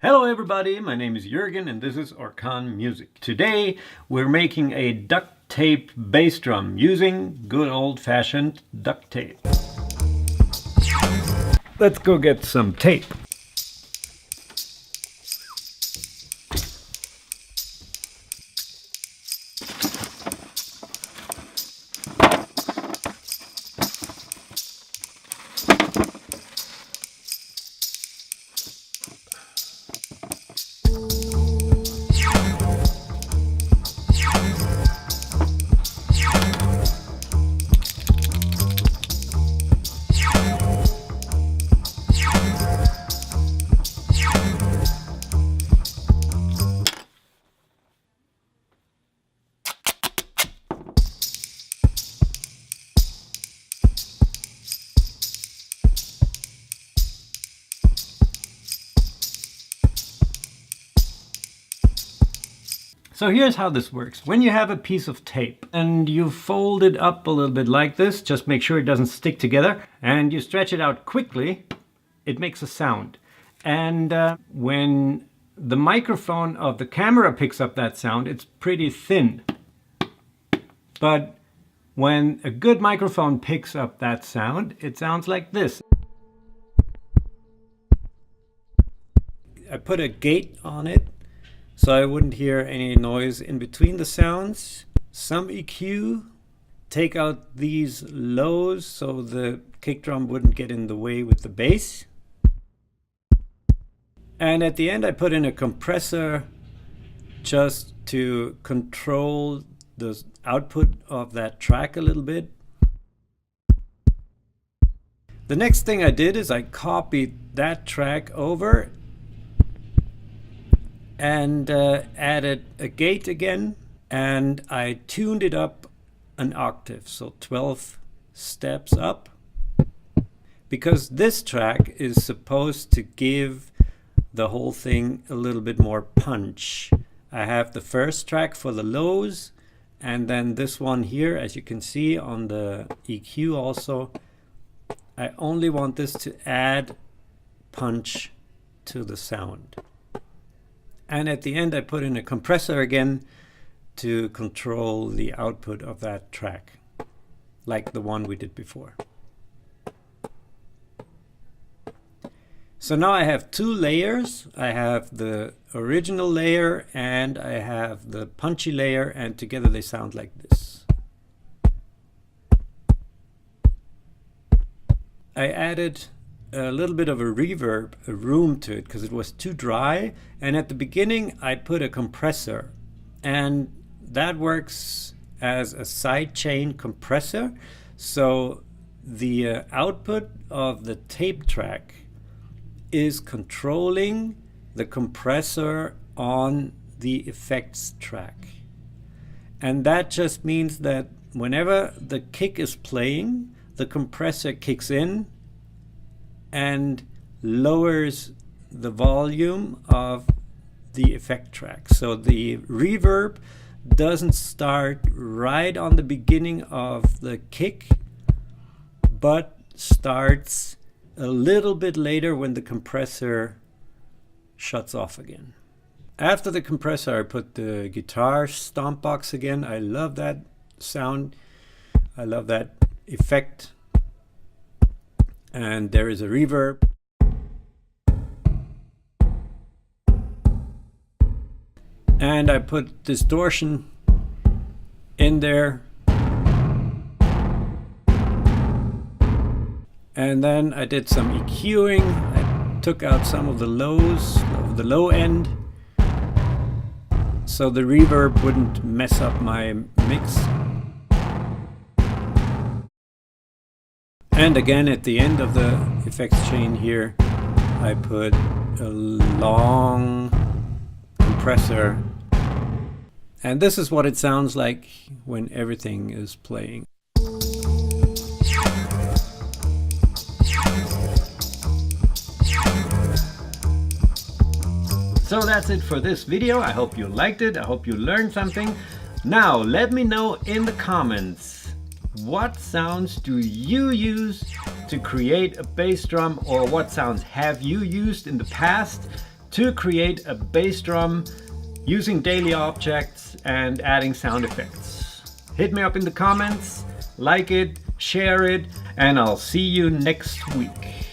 Hello everybody, my name is Juergen and this is Orkan Music. Today we're making a duct tape bass drum using good old-fashioned duct tape. Let's go get some tape. So here's how this works. When you have a piece of tape and you fold it up a little bit like this, just make sure it doesn't stick together, and you stretch it out quickly, it makes a sound. And when the microphone of the camera picks up that sound, it's pretty thin. But when a good microphone picks up that sound, it sounds like this. I put a gate on it, so I wouldn't hear any noise in between the sounds. Some EQ, take out these lows so the kick drum wouldn't get in the way with the bass. And at the end I put in a compressor just to control the output of that track a little bit. The next thing I did is I copied that track over and added a gate again, and I tuned it up an octave, so 12 steps up, because this track is supposed to give the whole thing a little bit more punch. I have the first track for the lows, and then this one here, as you can see on the EQ also. I only want this to add punch to the sound. And at the end I put in a compressor again to control the output of that track, like the one we did before. So now I have two layers. I have the original layer and I have the punchy layer, and together they sound like this. I added a little bit of a reverb, a room to it, because it was too dry, and at the beginning I put a compressor, and that works as a sidechain compressor, so the output of the tape track is controlling the compressor on the effects track. And that just means that whenever the kick is playing, the compressor kicks in and lowers the volume of the effect track. So the reverb doesn't start right on the beginning of the kick, but starts a little bit later when the compressor shuts off again. After the compressor I put the guitar stomp box again. I love that sound. I love that effect. And there is a reverb. And I put distortion in there. And then I did some EQing. I took out some of the lows, of the low end, so the reverb wouldn't mess up my mix. And again, at the end of the effects chain here, I put a long compressor. And this is what it sounds like when everything is playing. So that's it for this video. I hope you liked it. I hope you learned something. Now let me know in the comments, what sounds do you use to create a bass drum, or what sounds have you used in the past to create a bass drum using daily objects and adding sound effects. Hit me up in the comments, like it, share it, and I'll see you next week.